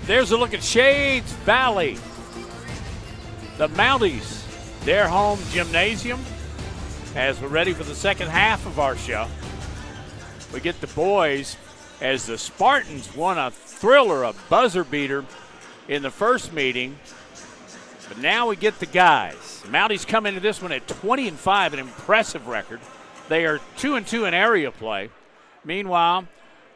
There's a look at Shades Valley. The Mounties, their home gymnasium, as we're ready for the second half of our show. We get the boys as the Spartans won a thriller, a buzzer beater in the first meeting. But now we get the guys. The Mounties come into this one at 20-5, an impressive record. They are 2-2 in area play. Meanwhile,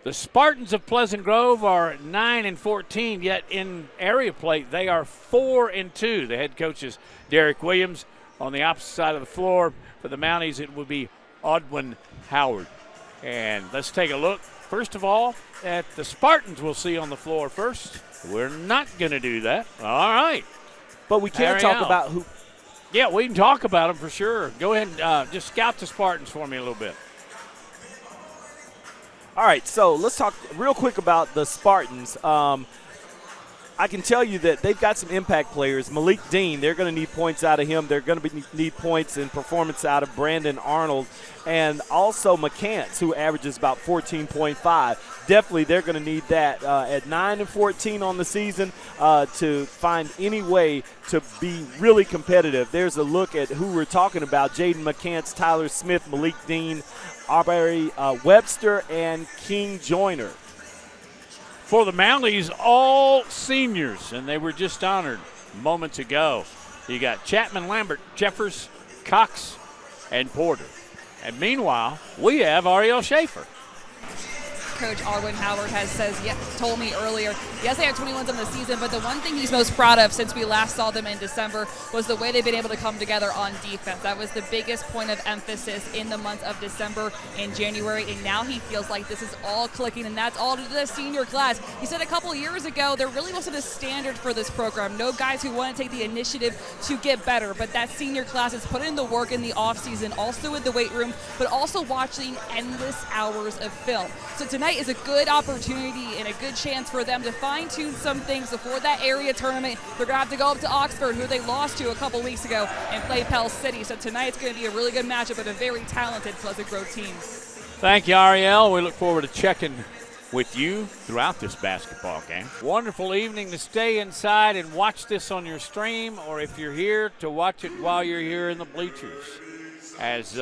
the Spartans of Pleasant Grove are 9-14, yet in area play they are 4-2. The head coach is Derek Williams. On the opposite side of the floor for the Mounties, it would be Audwin Howard. And let's take a look, first of all, at the Spartans we'll see on the floor first. We're not going to do that. All right. But we can't talk about who. Yeah, we can talk about them for sure. Go ahead and just scout the Spartans for me a little bit. All right, so let's talk real quick about the Spartans. I can tell you that they've got some impact players. Malik Dean, they're going to need points out of him. They're going to need points and performance out of Brandon Arnold. And also McCants, who averages about 14.5. Definitely they're going to need that at 9-14 on the season to find any way to be really competitive. There's a look at who we're talking about: Jaden McCants, Tyler Smith, Malik Dean, Arbery Webster, and King Joyner. For the Mounties, all seniors, and they were just honored moments ago. You got Chapman, Lambert, Jeffers, Cox, and Porter. And meanwhile, we have Ariel Schaefer. Coach Audwin Howard told me earlier, yes, they have 20 wins on the season, but the one thing he's most proud of since we last saw them in December was the way they've been able to come together on defense. That was the biggest point of emphasis in the months of December and January, and now he feels like this is all clicking, and that's all to the senior class. He said a couple years ago there really wasn't a standard for this program. No guys who want to take the initiative to get better, but that senior class has put in the work in the offseason, also in the weight room, but also watching endless hours of film. So tonight is a good opportunity and a good chance for them to fine-tune some things before that area tournament. They're going to have to go up to Oxford, who they lost to a couple weeks ago, and play Pell City. So tonight's going to be a really good matchup with a very talented Pleasant Grove team. Thank you, Ariel. We look forward to checking with you throughout this basketball game. Wonderful evening to stay inside and watch this on your stream, or if you're here, to watch it while you're here in the bleachers. As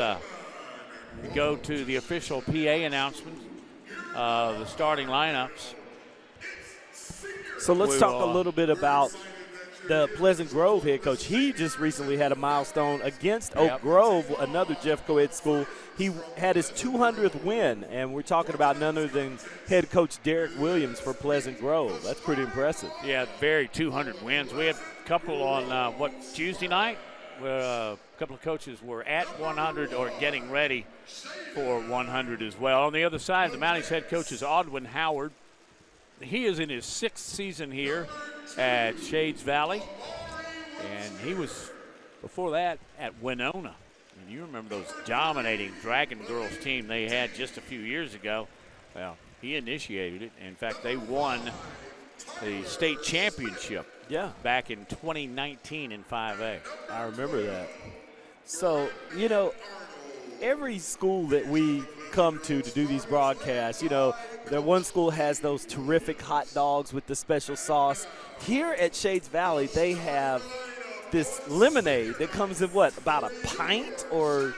we go to the official PA announcement, the starting lineups. So let's talk a little bit about the Pleasant Grove head coach. He just recently had a milestone against Oak Grove, another Jeff co-ed school. He had his 200th win, and we're talking about none other than head coach Derek Williams for Pleasant Grove. That's pretty impressive. Yeah, very 200 wins. We had a couple on, Tuesday night, where a couple of coaches were at 100 or getting ready for 100 as well. On the other side, the Mounties head coach is Audwin Howard. He is in his 6th season here at Shades Valley, and he was before that at Winona. And you remember those dominating Dragon Girls team they had just a few years ago. Well, he initiated it. In fact, they won the state championship back in 2019 in 5A. I remember that. So, every school that we come to do these broadcasts, the one school has those terrific hot dogs with the special sauce. Here at Shades Valley, they have this lemonade that comes in about a pint or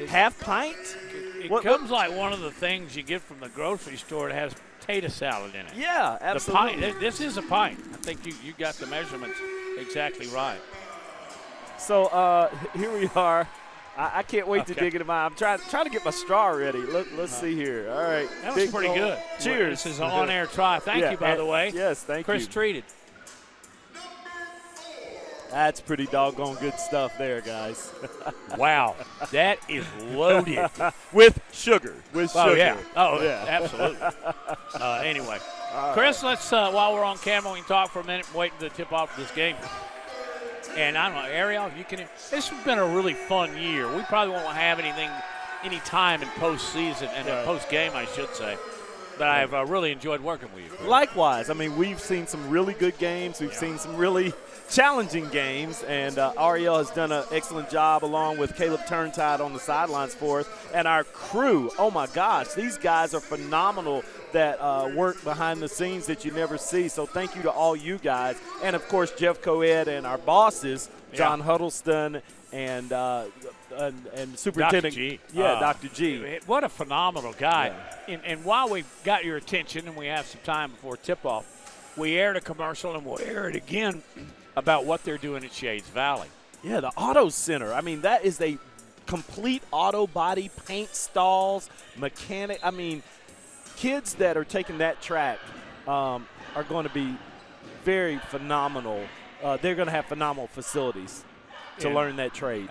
half pint? It comes like one of the things you get from the grocery store. It has potato salad in it. Yeah, absolutely. The pint, this is a pint. I think you got the measurements exactly right. So here we are. I can't wait to dig into mine. I'm trying to get my straw ready. Let's see here. All right. That was pretty good. Cheers. This is an on-air try. Thank you, by the way. Yes, thank you. Chris treated. That's pretty doggone good stuff there, guys. Wow. That is loaded. With sugar. Oh, yeah. Oh, yeah. Absolutely. Anyway. Chris, let's, while we're on camera, we can talk for a minute, wait to tip off this game. And I don't know, Ariel, this has been a really fun year. We probably won't have any time in postseason and post-game, I should say. but I've really enjoyed working with you, Chris. Likewise. I mean, we've seen some really good games. We've seen some really challenging games, and Ariel has done an excellent job along with Caleb Turntide on the sidelines for us. And our crew, oh my gosh, these guys are phenomenal that work behind the scenes that you never see. So thank you to all you guys. And, of course, Jeff Coed and our bosses, John Huddleston and Superintendent. Dr. G. Dr. G. What a phenomenal guy. Yeah. And while we've got your attention and we have some time before tip-off, we aired a commercial and we'll air it again about what they're doing at Shades Valley. Yeah, the Auto Center. I mean, that is a complete auto body, paint stalls, mechanic. I mean, kids that are taking that track are going to be very phenomenal. They're going to have phenomenal facilities to learn that trade.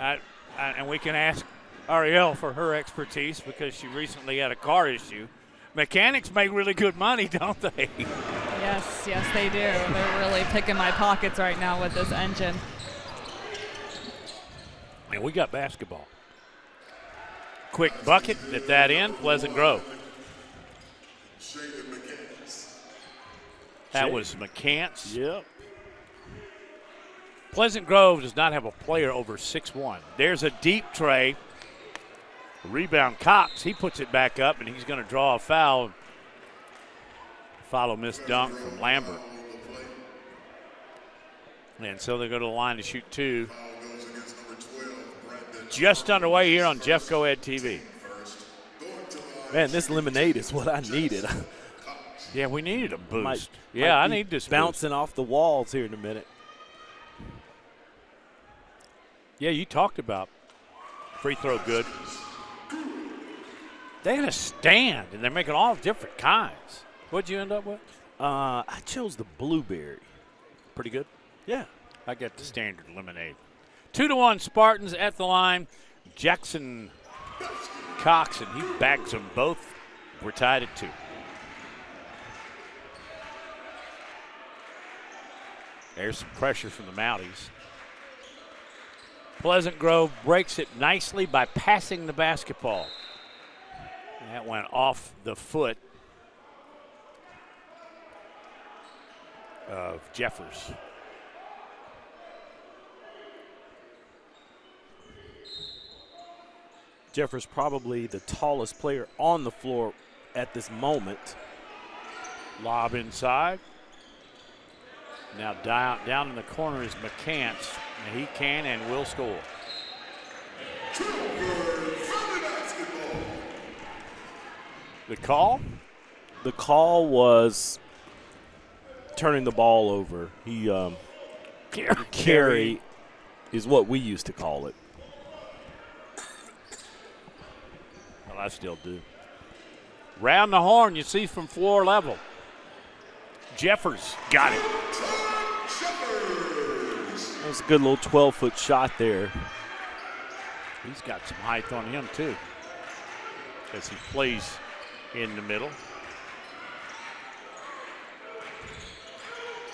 And we can ask Ariel for her expertise because she recently had a car issue. Mechanics make really good money, don't they? Yes, they do. They're really picking my pockets right now with this engine. And we got basketball. Quick bucket at that end, Pleasant Grove. That was McCants. Yep. Pleasant Grove does not have a player over 6'1". There's a deep tray. Rebound Cox. He puts it back up, and he's going to draw a foul. Follow missed dunk from Lambert. And so they go to the line to shoot two. Just underway here on Jeff Coed TV. Man, this lemonade is what I needed. Yeah, we needed a boost. Might I need this bouncing off the walls here in a minute. Yeah, you talked about free throw good. They had a stand, and they're making all different kinds. What'd you end up with? I chose the blueberry. Pretty good. Yeah. I got the standard lemonade. 2-1 Spartans at the line. Jackson Cox, and he bags them both. We're tied at 2. There's some pressure from the Mounties. Pleasant Grove breaks it nicely by passing the basketball. That went off the foot of Jeffers. Jeffers probably the tallest player on the floor at this moment. Lob inside. Now down in the corner is McCants, and he can and will score. The call? The call was turning the ball over. He carry is what we used to call it. Well, I still do. Round the horn, you see from floor level. Jeffers got it. That was a good little 12-foot shot there. He's got some height on him, too, as he plays in the middle.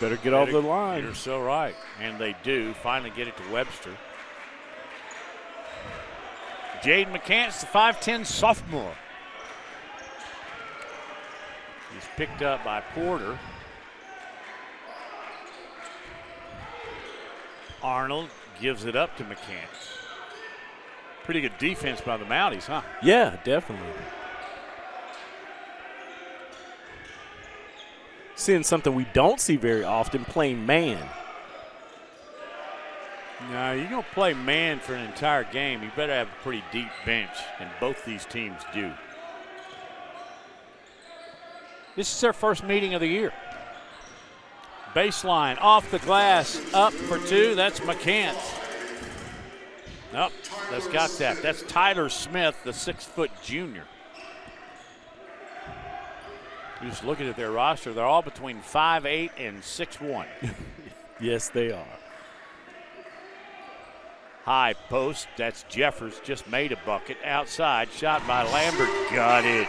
Better get off the line. You're so right. And they do finally get it to Webster. Jaden McCants, the 5'10 sophomore. He's picked up by Porter. Arnold gives it up to McCants. Pretty good defense by the Mounties, huh? Yeah, definitely. Seeing something we don't see very often, playing man. No, you're going to play man for an entire game. You better have a pretty deep bench, and both these teams do. This is their first meeting of the year. Baseline, off the glass, up for two. That's McCants. Nope, that's got that. That's Tyler Smith, the 6-foot junior. Just looking at their roster, they're all between 5'8 and 6'1. Yes, they are. High post, that's Jeffers, just made a bucket. Outside, shot by Lambert, got it.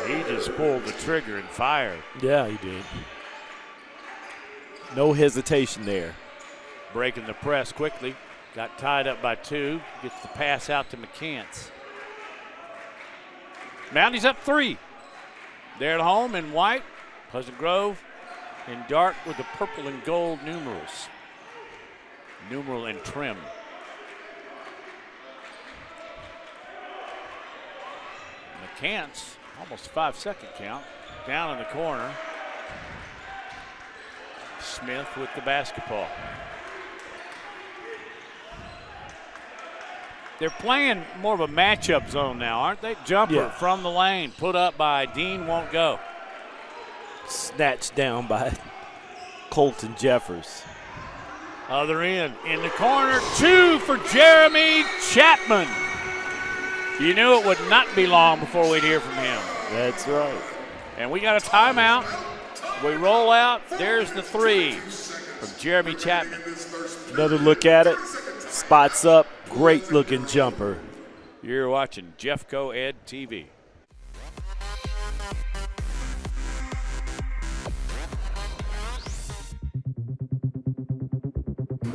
He just pulled the trigger and fired. Yeah, he did. No hesitation there. Breaking the press quickly. Got tied up by two. Gets the pass out to McCants. Mounties up 3. They're at home in white. Pleasant Grove in dark with the purple and gold numerals. Numeral and trim. McCants, almost a 5-second count. Down in the corner. Smith with the basketball. They're playing more of a matchup zone now, aren't they? Jumper from the lane, put up by Dean, won't go. Snatched down by Colton Jeffers. Other end, in the corner, 2 for Jeremy Chapman. You knew it would not be long before we'd hear from him. That's right. And we got a timeout. We roll out. There's the 3 from Jeremy Chapman. Another look at it. Spots up. Great looking jumper. You're watching Jeffco Ed TV.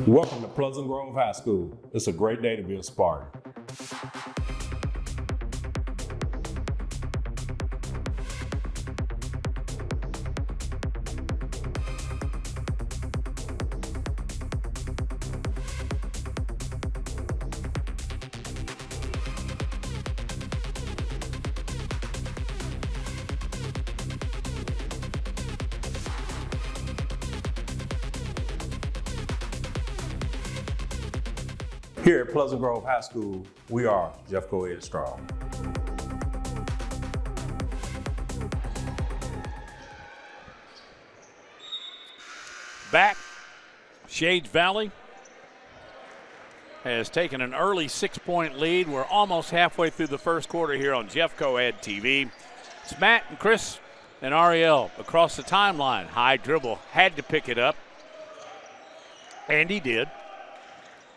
Welcome to Pleasant Grove High School. It's a great day to be a Spartan. Here at Pleasant Grove High School, we are Jeffco Ed Strong. Back, Shades Valley has taken an early 6-point lead. We're almost halfway through the first quarter here on Jeffco Ed TV. It's Matt and Chris and Ariel across the timeline. High dribble, had to pick it up, and he did.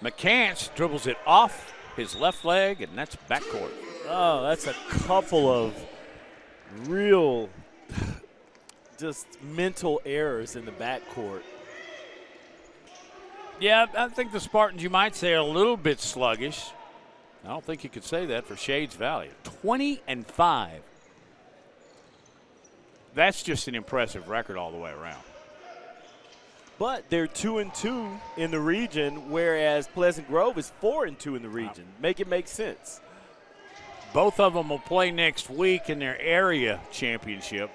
McCants dribbles it off his left leg, and that's backcourt. Oh, that's a couple of real just mental errors in the backcourt. Yeah, I think the Spartans, you might say, are a little bit sluggish. I don't think you could say that for Shades Valley. 20-5. That's just an impressive record all the way around. But they're 2-2 in the region, whereas Pleasant Grove is 4-2 in the region. Make it make sense. Both of them will play next week in their area championship.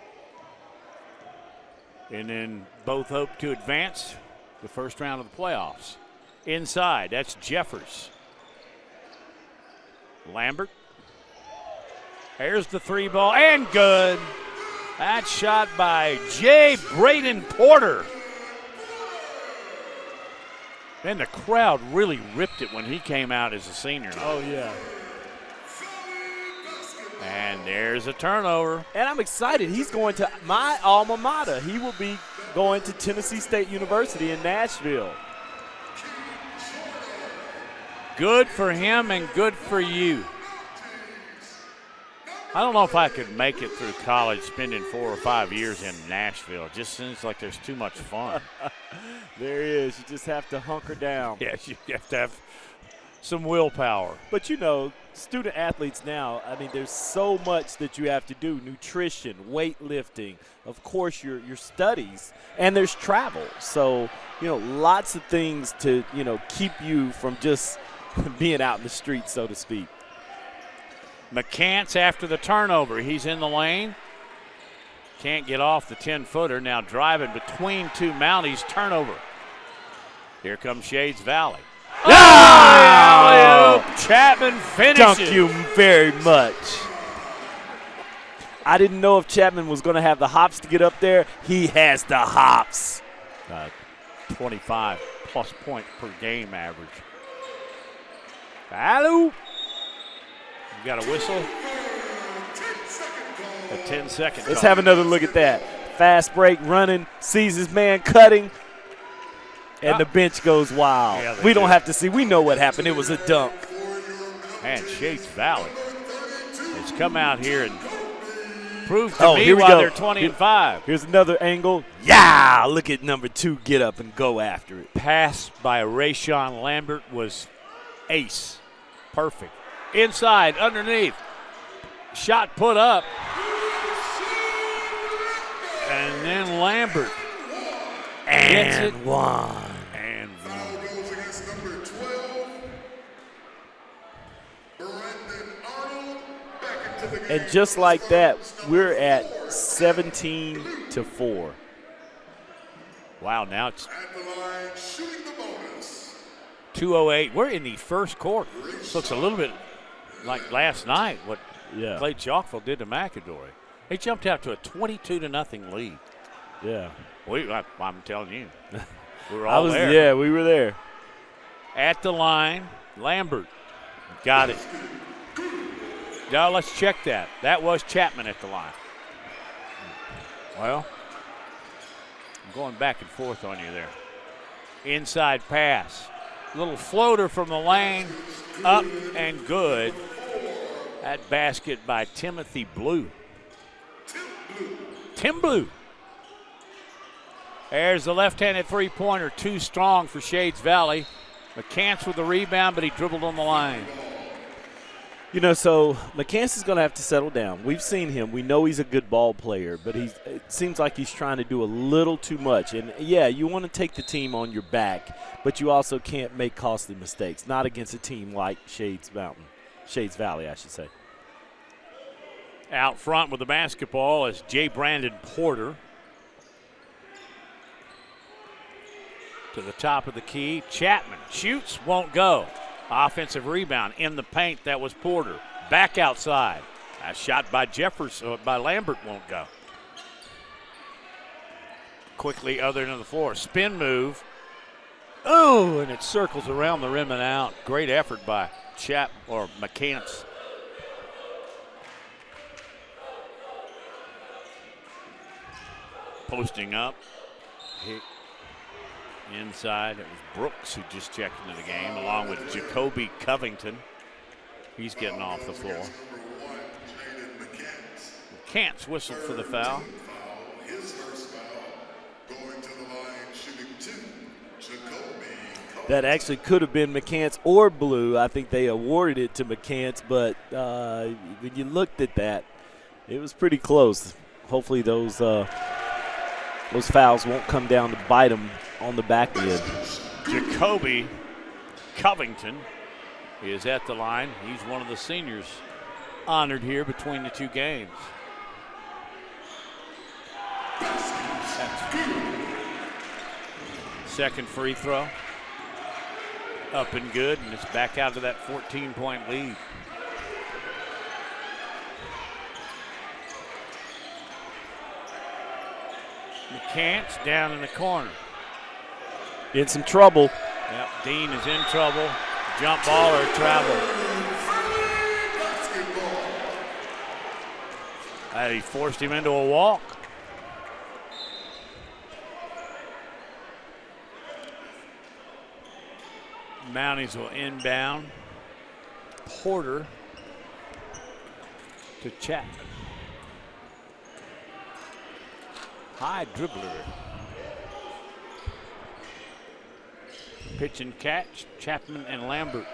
And then both hope to advance the first round of the playoffs. Inside, that's Jeffers. Lambert. Here's the 3 ball, and good. That shot by Jay Braden Porter. And the crowd really ripped it when he came out as a senior. Oh, yeah. And there's a turnover. And I'm excited. He's going to my alma mater. He will be going to Tennessee State University in Nashville. Good for him and good for you. I don't know if I could make it through college spending 4 or 5 years in Nashville. It just seems like there's too much fun. There he is. You just have to hunker down. Yes, you have to have some willpower. But, you know, student athletes now, I mean, there's so much that you have to do. Nutrition, weightlifting, of course, your studies, and there's travel. So, you know, lots of things to, you know, keep you from just being out in the street, so to speak. McCants after the turnover. He's in the lane. Can't get off the 10-footer. Now driving between 2 Mounties. Turnover. Here comes Shades Valley. Oh! Chapman finishes. Thank you very much. I didn't know if Chapman was going to have the hops to get up there. He has the hops. 25-plus point per game average. Alley-oop. You got a whistle. A 10-second. Let's have another look at that. Fast break, running, sees his man cutting, and the bench goes wild. Yeah, we don't have to see. We know what happened. It was a dunk. And Shades Valley has come out here and proved to me here we why go. they're 20-5. Here's another angle. Yeah, look at number 2 get up and go after it. Pass by Rayshawn Lambert was ace. Perfect. Inside, underneath. Shot put up. And then Lambert gets it. One. And Foul goes against number 12, Brandon Arnold. Back into the game. And just like that, we're at 17-4. wow, now it's At the line, shooting the bonus. 2:08. We're in the first quarter. This looks a little bit like last night, what Clay Chalkville did to McAdory. They jumped out to a 22-0 lead. Yeah. I'm telling you. We were all there. Yeah, we were there. At the line, Lambert got it. Now let's check that. That was Chapman at the line. Well, I'm going back and forth on you there. Inside pass. Little floater from the lane. Up and good. That basket by Timothy Blue. Tim Blue. There's the left-handed three-pointer, too strong for Shades Valley. McCants with the rebound, but he dribbled on the line. You know, so McCants is going to have to settle down. We've seen him. We know he's a good ball player, but it seems like he's trying to do a little too much. And, yeah, you want to take the team on your back, but you also can't make costly mistakes, not against a team like Shades Valley, I should say. Out front with the basketball is J. Brandon Porter. To the top of the key, Chapman shoots, won't go. Offensive rebound in the paint, that was Porter. Back outside. A shot by by Lambert won't go. Quickly other end of the floor, spin move. Oh, and it circles around the rim and out. Great effort by McCants. Posting up. Inside, it was Brooks who just checked into the game, along with Jacoby Covington. He's getting off the floor. McCants whistled for the foul. His first foul, going to the line, shooting 2, Jacoby. That actually could have been McCants or Blue. I think they awarded it to McCants, but when you looked at that, it was pretty close. Hopefully those fouls won't come down to bite them on the back end. Jacoby Covington is at the line. He's one of the seniors honored here between the two games. Second free throw. Up and good, and it's back out to that 14-point lead. McCants down in the corner. In some trouble. Yep, Dean is in trouble. Jump ball or travel. He forced him into a walk. Mounties will inbound. Porter to Chapman. High dribbler. Pitch and catch, Chapman and Lambert.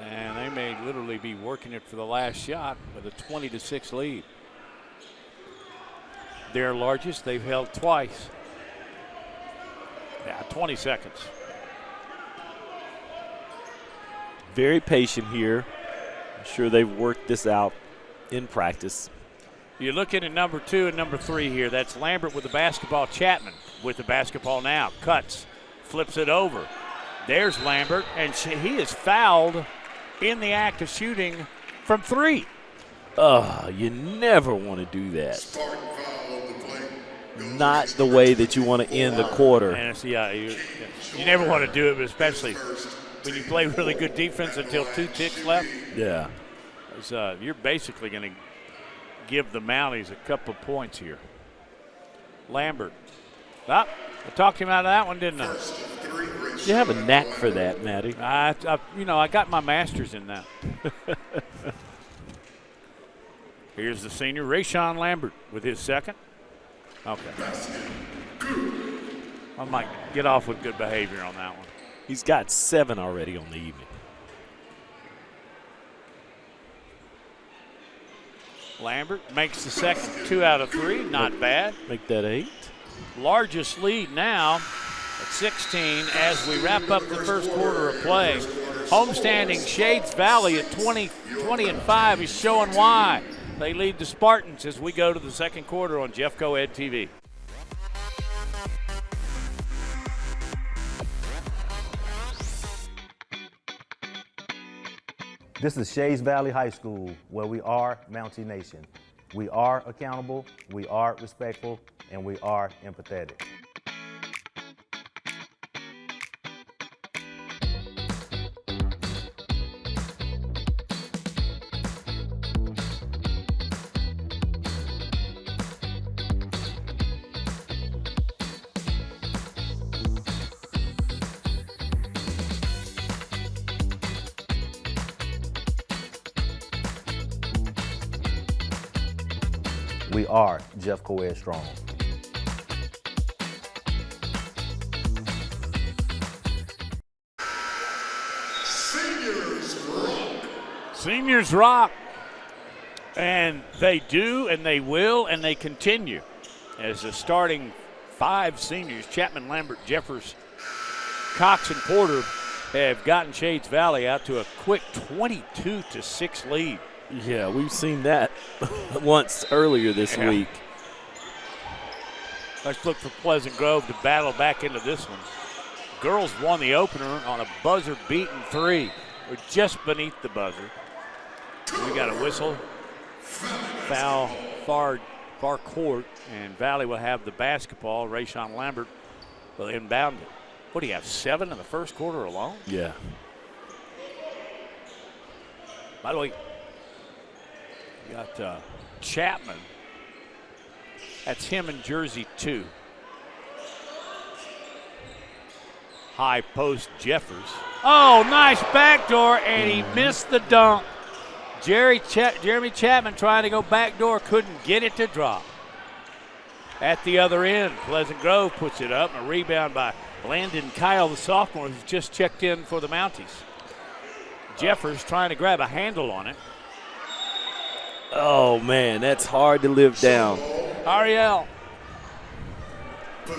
And they may literally be working it for the last shot with a 20-6 lead. Their largest, they've held twice. Yeah, 20 seconds. Very patient here. I'm sure they've worked this out in practice. You're looking at number 2 and number 3 here. That's Lambert with the basketball, Chapman with the basketball now. Cuts, flips it over. There's Lambert, and he is fouled in the act of shooting from 3. You never want to do that. Not the way that you want to end the quarter. And it's, you never want to do it, but especially when you play really good defense until 2 ticks left. Yeah. You're basically going to give the Mounties a couple of points here. Lambert. I talked him out of that one, didn't I? You have a knack for that, Matty. I got my master's in that. Here's the senior, Rayshawn Lambert, with his second. Okay. I might get off with good behavior on that one. He's got 7 already on the evening. Lambert makes the second, 2 out of 3, not bad. Make that 8. Largest lead now at 16 as we wrap up the first quarter of play. Homestanding Shades Valley at 20-5 is showing why. They lead the Spartans as we go to the second quarter on Jeffco Ed TV. This is Shades Valley High School, where we are Mountie Nation. We are accountable, we are respectful, and we are empathetic. We are Jeffco Ed Strong. Seniors rock. And they do, and they will, and they continue. As the starting 5 seniors, Chapman, Lambert, Jeffers, Cox, and Porter, have gotten Shades Valley out to a quick 22-6 lead. Yeah, we've seen that once earlier this week. Let's look for Pleasant Grove to battle back into this one. Girls won the opener on a buzzer-beaten 3. We're just beneath the buzzer. We got a whistle. Foul far court, and Valley will have the basketball. Rayshawn Lambert will inbound it. What do you have, 7 in the first quarter alone? Yeah. By the way, you got Chapman. That's him in jersey 2. High post Jeffers. Oh, nice backdoor, and he missed the dunk. Jeremy Chapman trying to go backdoor, couldn't get it to drop. At the other end, Pleasant Grove puts it up. A rebound by Landon Kyle, the sophomore, who's just checked in for the Mounties. Jeffers trying to grab a handle on it. Oh, man, that's hard to live down. Ariel. I mean,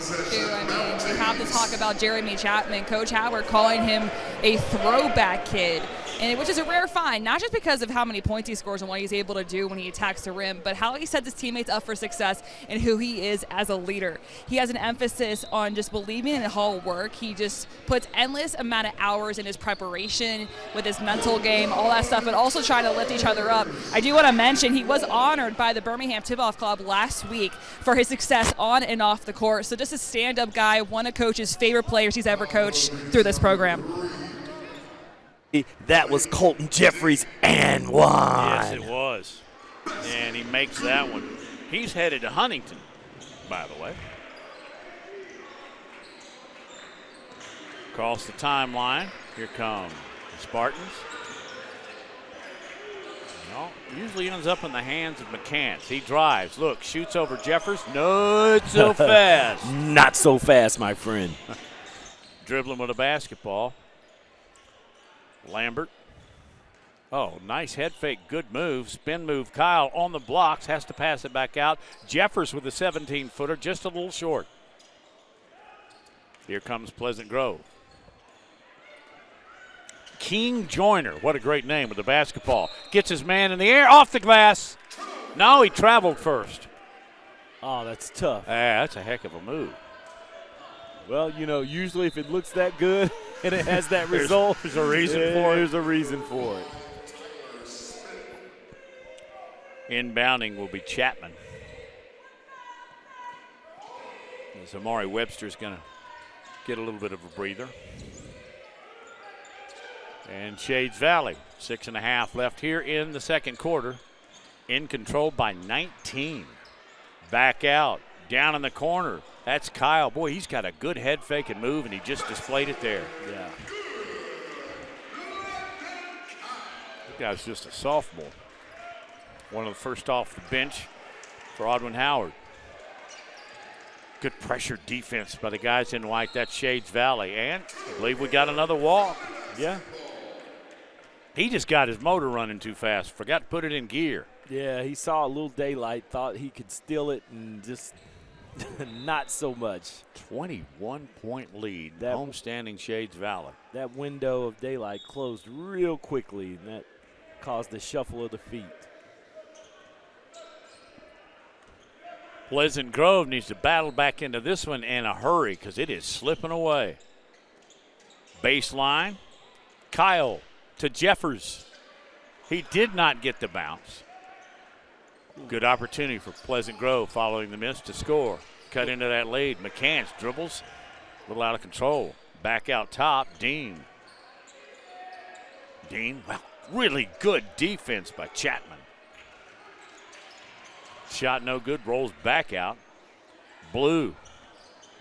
we have to talk about Jeremy Chapman. Coach Howard calling him a throwback kid, and which is a rare find, not just because of how many points he scores and what he's able to do when he attacks the rim, but how he sets his teammates up for success and who he is as a leader. He has an emphasis on just believing in hard work. He just puts endless amount of hours in his preparation with his mental game, all that stuff, but also trying to lift each other up. I do want to mention he was honored by the Birmingham Tip-Off Club last week for his success on and off the court. So just a stand-up guy, one of Coach's favorite players he's ever coached through this program. That was Colton Jeffries and one. Yes, it was. And he makes that one. He's headed to Huntington, by the way. Across the timeline, here come the Spartans. No, usually ends up in the hands of McCants. He drives, look, shoots over Jeffers. Not so fast. Not so fast, my friend. Dribbling with a basketball. Lambert. Oh, nice head fake, good move. Spin move. Kyle on the blocks, has to pass it back out. Jeffers with a 17-footer, just a little short. Here comes Pleasant Grove. King Joyner, what a great name with the basketball. Gets his man in the air, off the glass. No, he traveled first. Oh, that's tough. That's a heck of a move. Well, you know, usually if it looks that good and it has that result, there's a reason for it. There's a reason for it. Inbounding will be Chapman. As Amari Webster's going to get a little bit of a breather. And Shades Valley, 6.5 left here in the second quarter. In control by 19. Back out, down in the corner. That's Kyle. Boy, he's got a good head fake and move, and he just displayed it there. Yeah. That guy's just a sophomore. One of the first off the bench for Audwin Howard. Good pressure defense by the guys in white. That's Shades Valley. And I believe we got another walk. Yeah. He just got his motor running too fast. Forgot to put it in gear. Yeah, he saw a little daylight, thought he could steal it, and just not so much. 21-point lead, That- homestanding Shades Valley. That window of daylight closed real quickly, and that caused the shuffle of the feet. Pleasant Grove needs to battle back into this one in a hurry because it is slipping away. Baseline, Kyle to Jeffers. He did not get the bounce. Good opportunity for Pleasant Grove following the miss to score. Cut into that lead. McCants dribbles, a little out of control. Back out top, Dean. Well, really good defense by Chapman. Shot no good, rolls back out. Blue,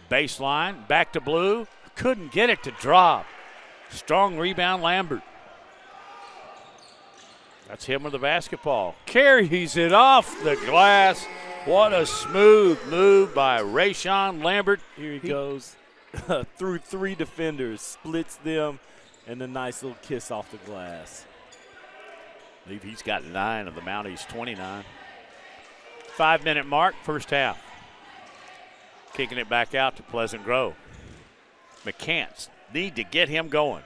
baseline, back to Blue. Couldn't get it to drop. Strong rebound, Lambert. That's him with the basketball. Carries it off the glass. What a smooth move by Rayshawn Lambert. Here he goes through 3 defenders, splits them, and a nice little kiss off the glass. I believe he's got 9 of the Mounties, 29. 5-minute mark, first half. Kicking it back out to Pleasant Grove. McCants need to get him going.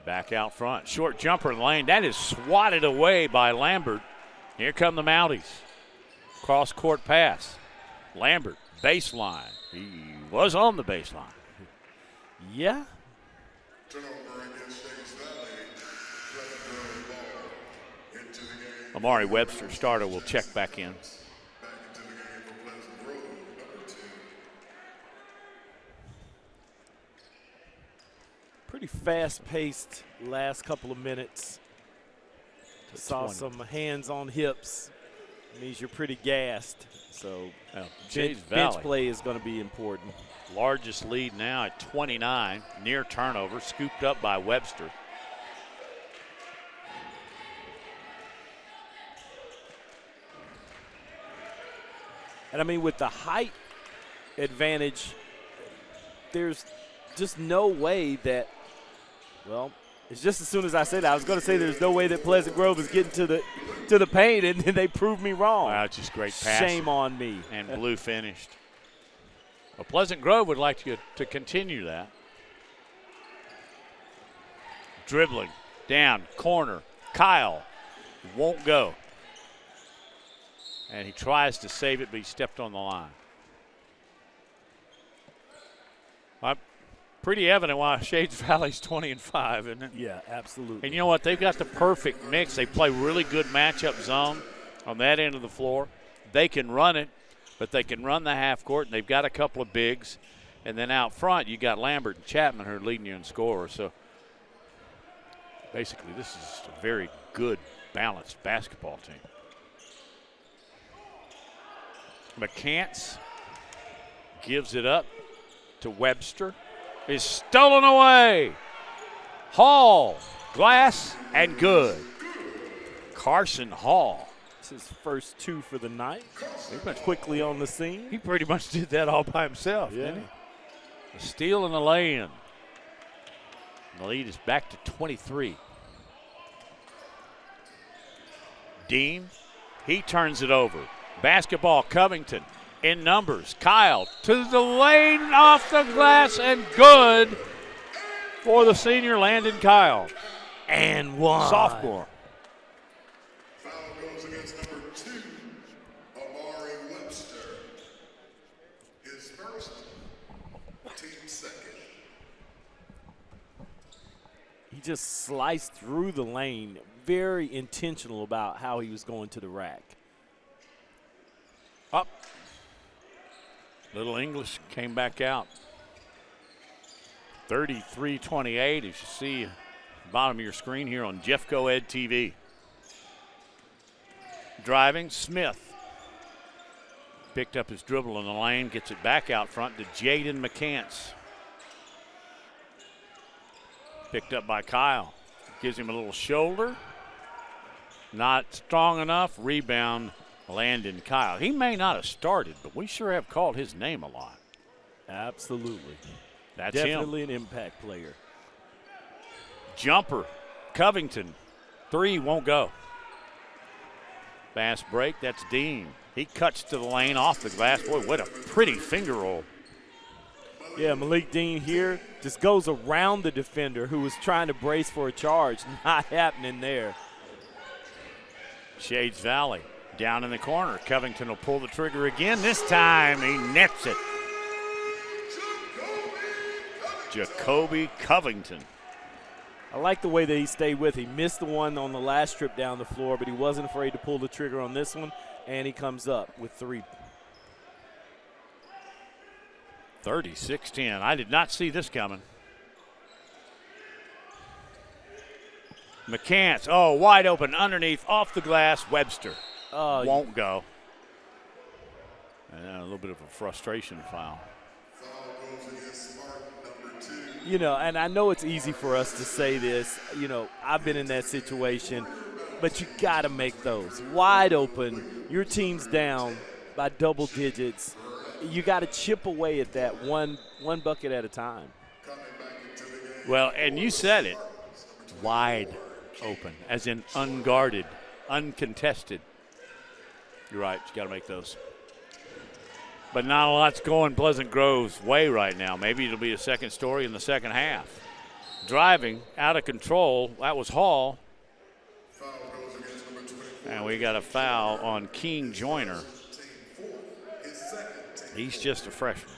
Back out front. Short jumper in the lane. That is swatted away by Lambert. Here come the Mounties. Cross-court pass. Lambert, baseline. He was on the baseline. Yeah. Turnover against Shades Valley. Pleasant Grove ball into the game. Amari Webster, starter, will check back in. Back into the game for Pleasant Grove, number 2. Pretty fast-paced last couple of minutes. Saw 20. some hands on hips. Means you're pretty gassed. So Shades bench Valley, play is going to be important. largest lead now at 29, near turnover, scooped up by Webster. And I mean, with the height advantage, there's just no way that, well, it's just as soon as I said that, I was going to say there's no way that Pleasant Grove is getting to the paint, and then they proved me wrong. Wow, just great passing. Shame on me. And Blue finished. Well, Pleasant Grove would like to continue that. Dribbling, down, corner. Kyle won't go. And he tries to save it, but he stepped on the line. Pretty evident why Shades Valley's 20-5, isn't it? Yeah, absolutely. And you know what? They've got the perfect mix. They play really good matchup zone on that end of the floor. They can run it, but they can run the half court, and they've got a couple of bigs. And then out front, you got Lambert and Chapman who are leading you in score. So basically, this is a very good, balanced basketball team. McCants gives it up to Webster. Is stolen away. Hall, glass, and good. Carson Hall. It's his first 2 for the night. Quickly on the scene. He pretty much did that all by himself, didn't he? A steal and a lay-in. The lead is back to 23. Dean, he turns it over. Basketball, Covington. In numbers, Kyle to the lane, off the glass, and good for the senior Landon Kyle. And one. Sophomore. Foul goes against number 2, Amari Webster. His first, team second. He just sliced through the lane. Very intentional about how he was going to the rack. Up. Little English came back out. 33-28, as you see bottom of your screen here on Jeffco Ed TV. Driving, Smith. Picked up his dribble in the lane, gets it back out front to Jaden McCants. Picked up by Kyle. Gives him a little shoulder. Not strong enough. Rebound, Landon Kyle. He may not have started, but we sure have called his name a lot. Absolutely. That's Definitely him. an impact player. Jumper, Covington. Three won't go. Fast break, that's Dean. He cuts to the lane off the glass. Boy, what a pretty finger roll. Yeah, Malik Dean here just goes around the defender who was trying to brace for a charge. Not happening there. Shades Valley down in the corner. Covington will pull the trigger again. This time he nets it. Jacoby Covington. I like the way that he stayed with. He missed the one on the last trip down the floor, but he wasn't afraid to pull the trigger on this one, and he comes up with 3. 36-10. I did not see this coming. McCants, wide open underneath, off the glass. Webster won't go. And a little bit of a frustration foul. You know, and I know it's easy for us to say this. You know, I've been in that situation, but you got to make those. Wide open, your team's down by double digits. You got to chip away at that one bucket at a time. Well, and you said it, wide open, as in unguarded, uncontested. You're right, you got to make those. But not a lot's going Pleasant Grove's way right now. Maybe it'll be a second story in the second half. Driving, out of control, that was Hall. And we got a foul on King Joyner. He's just a freshman.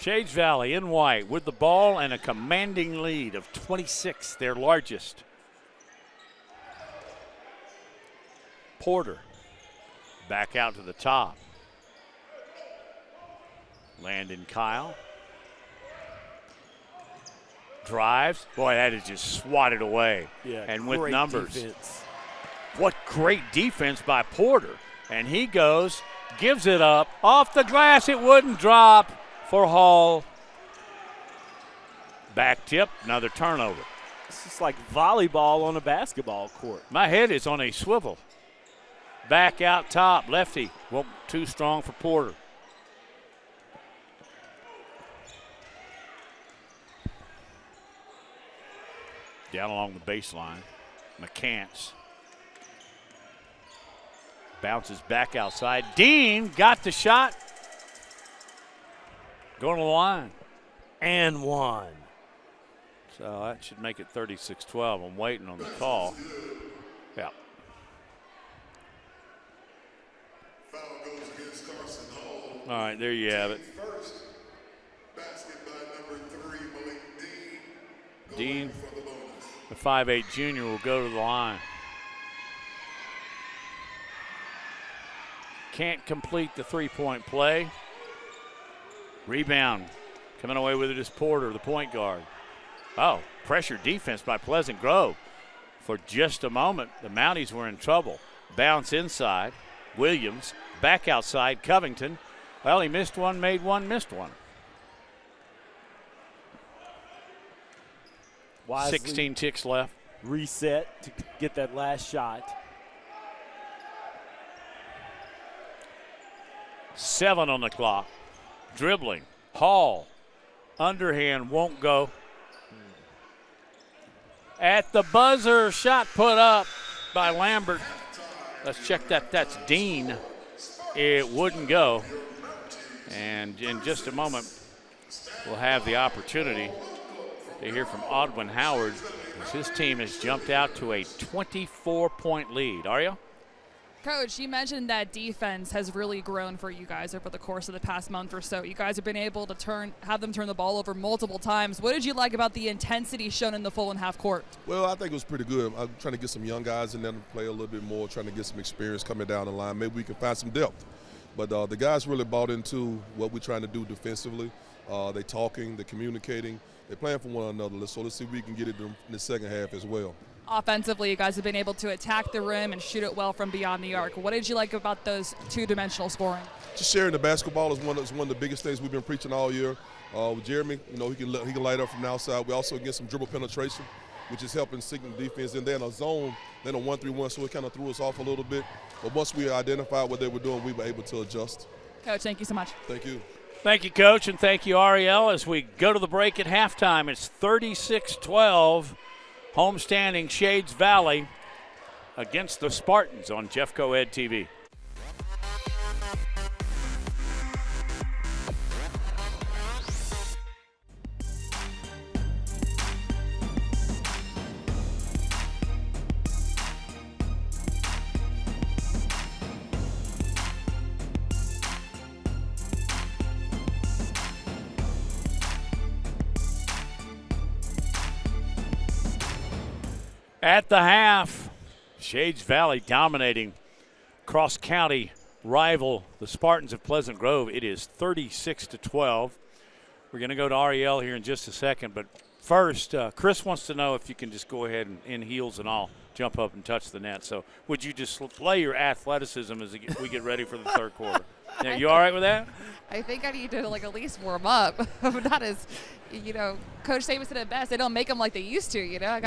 Shades Valley in white with the ball and a commanding lead of 26, their largest. Porter back out to the top. Landon Kyle drives. Boy, that is just swatted away. Yeah, and with great numbers. Defense. What great defense by Porter. And he goes, gives it up. Off the glass, it wouldn't drop for Hall. Back tip, another turnover. It's just like volleyball on a basketball court. My head is on a swivel. Back out top, lefty. Well, too strong for Porter. Down along the baseline. McCants. Bounces back outside. Dean got the shot. Going to the line. And one. So that should make it 36-12. I'm waiting on the call. Yeah. All right, there you have it. Dean, the 5'8 junior, will go to the line. Can't complete the three-point play. Rebound. Coming away with it is Porter, the point guard. Oh, pressure defense by Pleasant Grove. For just a moment, the Mounties were in trouble. Bounce inside. Williams back outside. Covington. Well, he missed one, made one, missed one. Wisely 16 ticks left. Reset to get that last shot. 7 on the clock. Dribbling. Hall. Underhand won't go. At the buzzer, shot put up by Lambert. Let's check that. That's Dean. It wouldn't go. And in just a moment, we'll have the opportunity to hear from Audwin Howard as his team has jumped out to a 24-point lead. Are you? Coach, you mentioned that defense has really grown for you guys over the course of the past month or so. You guys have been able to have them turn the ball over multiple times. What did you like about the intensity shown in the full and half court? Well, I think it was pretty good. I'm trying to get some young guys in there to play a little bit more, trying to get some experience coming down the line. Maybe we can find some depth. But the guys really bought into what we're trying to do defensively. They're talking, they're communicating, they're playing for one another. So let's see if we can get it in the second half as well. Offensively, you guys have been able to attack the rim and shoot it well from beyond the arc. What did you like about those two-dimensional scoring? Just sharing the basketball is one of the biggest things we've been preaching all year. With Jeremy, you know, he can light up from the outside. We also get some dribble penetration, which is helping sinking the defense. And then a zone, then a 1-3-1, so it kind of threw us off a little bit. But once we identified what they were doing, we were able to adjust. Coach, thank you so much. Thank you. Thank you, Coach, and thank you, Ariel. As we go to the break at halftime, it's 36-12, homestanding Shades Valley against the Spartans on Jeffco Ed TV. At the half, Shades Valley dominating cross-county rival, the Spartans of Pleasant Grove. It is 36-12. We're going to go to Ariel here in just a second, but first, Chris wants to know if you can just go ahead and in heels and all jump up and touch the net. So would you just play your athleticism as we get ready for the third quarter? Now, you all right with that? I think I need to at least warm up. Not as, Coach Saban said it best. They don't make them like they used to. I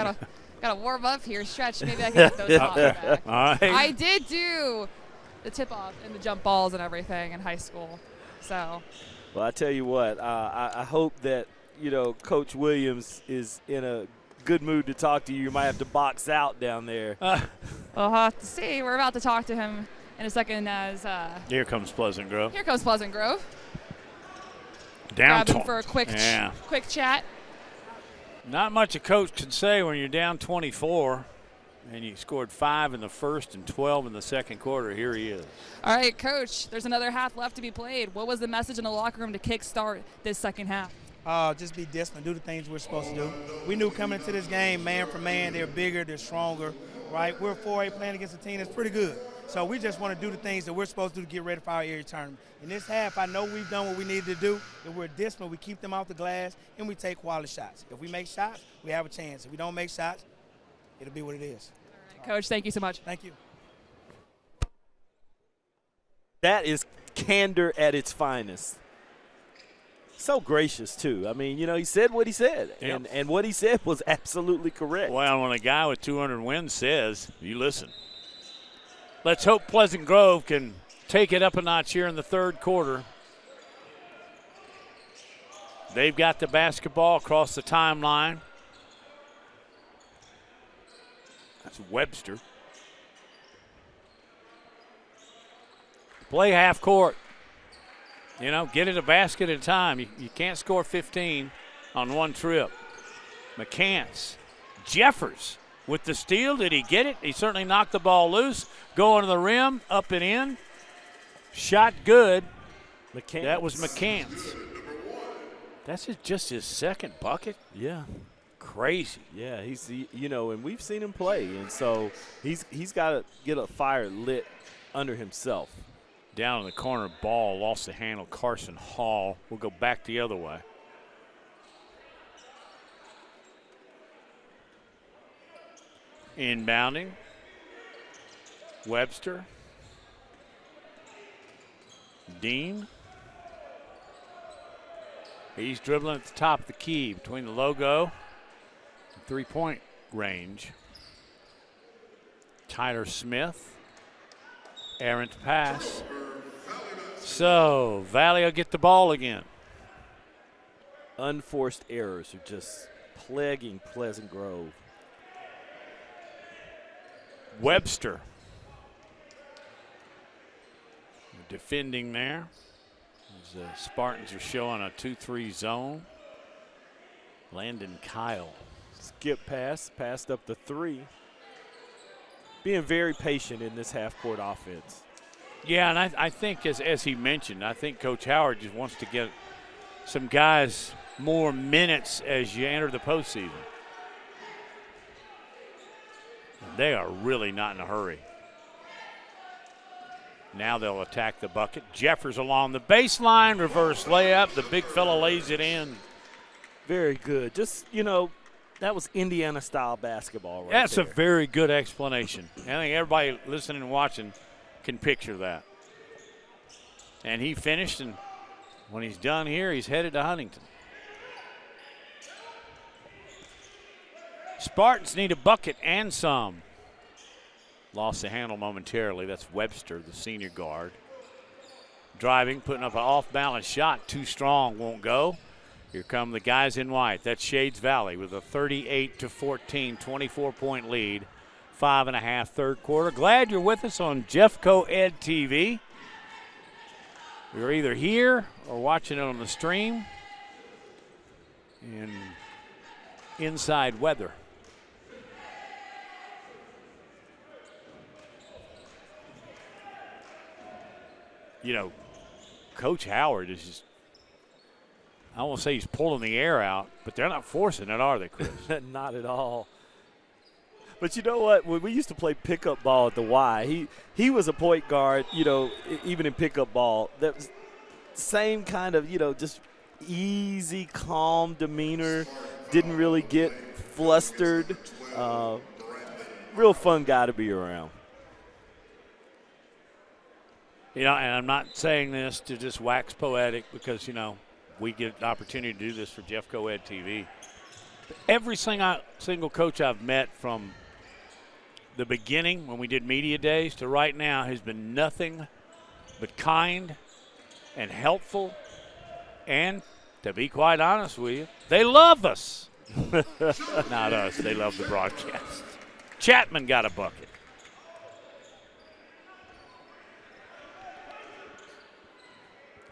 gotta warm up here, stretch. Maybe I can get those pops back. All right. I did do the tip-off and the jump balls and everything in high school. So. Well, I tell you what, I hope that, Coach Williams is in a good mood to talk to you. You might have to box out down there. We'll have to see. We're about to talk to him in a second as Here comes Pleasant Grove. Here comes Pleasant Grove. Down Grab him for a quick chat. Not much a coach can say when you're down 24 and you scored 5 in the first and 12 in the second quarter. Here he is. All right, Coach, there's another half left to be played. What was the message in the locker room to kickstart this second half? Just be disciplined, do the things we're supposed to do. We knew coming into this game, man for man, they're bigger, they're stronger, right? We're 4A playing against a team that's pretty good. So we just want to do the things that we're supposed to do to get ready for our area tournament. In this half, I know we've done what we needed to do. If we're disciplined, we keep them off the glass, and we take quality shots. If we make shots, we have a chance. If we don't make shots, it'll be what it is. All right, Coach, thank you so much. Thank you. That is candor at its finest. So gracious, too. I mean, he said what he said, Yep. and what he said was absolutely correct. Well, when a guy with 200 wins says, you listen. Let's hope Pleasant Grove can take it up a notch here in the third quarter. They've got the basketball across the timeline. That's Webster. Play half court. Get it a basket at a time. You can't score 15 on one trip. McCants. Jeffers with the steal. Did he get it? He certainly knocked the ball loose. Going to the rim, up and in. Shot good. McCants. That was McCants. That's just his second bucket? Yeah. Crazy. Yeah, he's and we've seen him play, and so he's got to get a fire lit under himself. Down in the corner, ball lost the handle. Carson Hall will go back the other way. Inbounding. Webster. Dean. He's dribbling at the top of the key between the logo and three-point range. Tyler Smith. Errant pass. So Valley will get the ball again. Unforced errors are just plaguing Pleasant Grove. Webster defending there. As the Spartans are showing a 2-3 zone. Landon Kyle. Skip pass, passed up the three. Being very patient in this half-court offense. Yeah, and I think as he mentioned, I think Coach Howard just wants to get some guys more minutes as you enter the postseason. They are really not in a hurry. Now they'll attack the bucket. Jeffers along the baseline, reverse layup. The big fella lays it in. Very good. Just, that was Indiana-style basketball right That's there. a very good explanation. I think everybody listening and watching can picture that. And he finished, and when he's done here, he's headed to Huntington. Spartans need a bucket and some. Lost the handle momentarily. That's Webster, the senior guard. driving, putting up an off-balance shot. Too strong, won't go. Here come the guys in white. That's Shades Valley with a 38-14, 24-point lead. 5.5 third quarter. Glad you're with us on Jeffco Ed TV. You're either here or watching it on the stream in inside weather. You know, Coach Howard is just, I won't say he's pulling the air out, but they're not forcing it, are they, Chris? Not at all. But you know what? When we used to play pickup ball at the Y, he was a point guard, you know, even in pickup ball. That was same kind of, you know, just easy, calm demeanor. Didn't really get flustered. Real fun guy to be around. You know, and I'm not saying this to just wax poetic because, you know, we get the opportunity to do this for Jeffco Ed TV. Every single coach I've met from the beginning when we did media days to right now has been nothing but kind and helpful. And to be quite honest with you, they love us. Not us. They love the broadcast. Chapman got a bucket.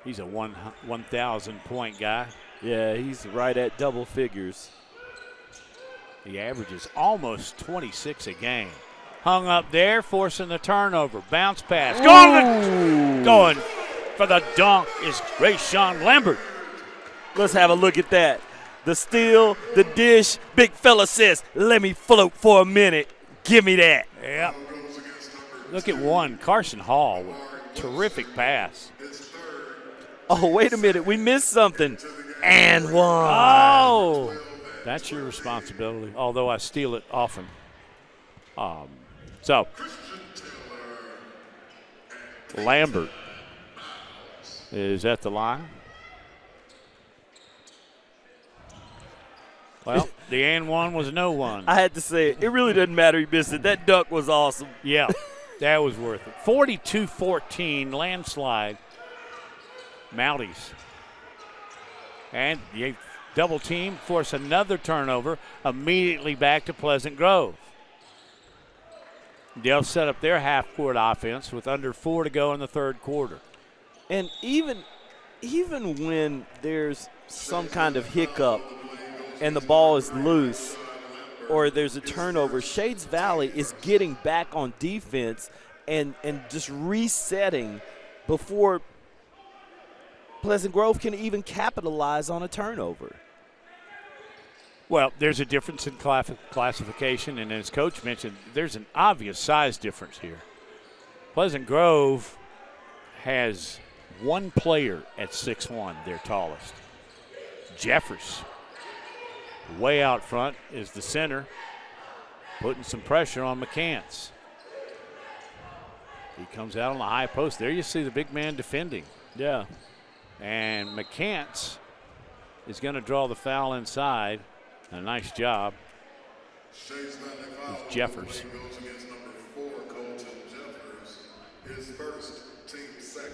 He's a 1,000-point guy. Yeah, he's right at double figures. He averages almost 26 a game. Hung up there, forcing the turnover. Bounce pass. Going for the dunk is Rayshawn Lambert. Let's have a look at that. The steal, the dish. Big fella says, let me float for a minute. Give me that. Yep. Look at one. Carson Hall with a terrific pass. Oh, wait a minute. We missed something. And one. Oh, that's your responsibility, although I steal it often. So, Lambert is at the line. Well, the and one was no one. I had to say it. It really doesn't matter. He missed it. That dunk was awesome. Yeah, that was worth it. 42-14, landslide. Mounties. And you double team, force another turnover, immediately back to Pleasant Grove. They'll set up their half-court offense with under 4 to go in the third quarter. And even when there's some kind of hiccup and the ball is loose or there's a turnover, Shades Valley is getting back on defense and just resetting before Pleasant Grove can even capitalize on a turnover. Well, there's a difference in classification, and as Coach mentioned, there's an obvious size difference here. Pleasant Grove has one player at 6'1", their tallest. Jeffers, way out front, is the center, putting some pressure on McCants. He comes out on the high post. There you see the big man defending. Yeah. And McCants is going to draw the foul inside. A nice job. It's Jeffers. Goes against number 4, Colton Jeffers. His first, team second.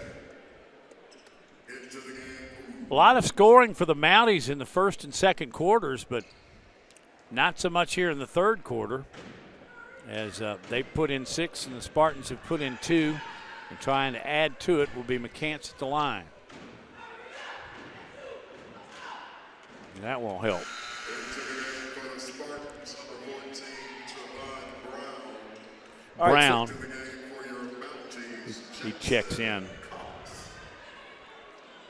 Into the game. A lot of scoring for the Mounties in the first and second quarters, but not so much here in the third quarter, as they put in 6 and the Spartans have put in 2. And trying to add to it will be McCants at the line. And that won't help. Brown. He checks in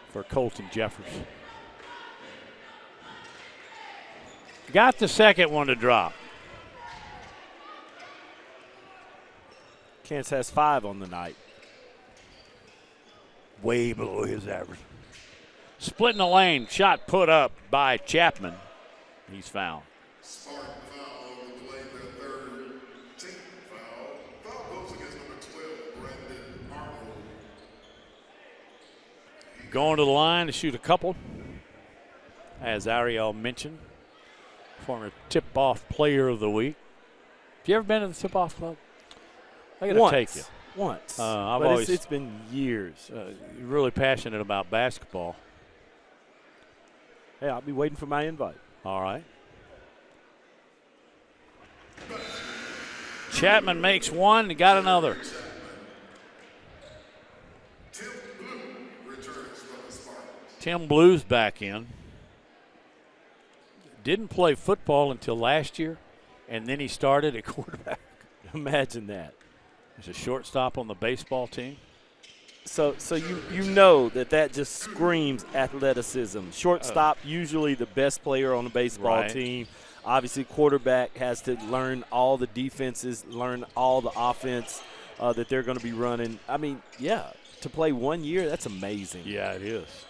for Colton Jeffers. Got the second one to drop. Kent has 5 on the night. Way below his average. Splitting the lane, shot put up by Chapman. He's fouled. Smart foul on the play, their third team foul. Foul goes against number 12, Brandon Arnold. Going to the line to shoot a couple. As Ariel mentioned, former tip-off player of the week. Have you ever been to the tip-off club? I got to take you. Once. I've but always it's been years. really passionate about basketball. Hey, I'll be waiting for my invite. All right. Chapman makes one, got another. Tim Blue's back in. Didn't play football until last year, and then he started at quarterback. Imagine that. He's a shortstop on the baseball team. So you know that just screams athleticism. Shortstop, usually the best player on the baseball team. Obviously, quarterback has to learn all the defenses, learn all the offense that they're going to be running. I mean, yeah, to play 1 year, that's amazing. Yeah, it is.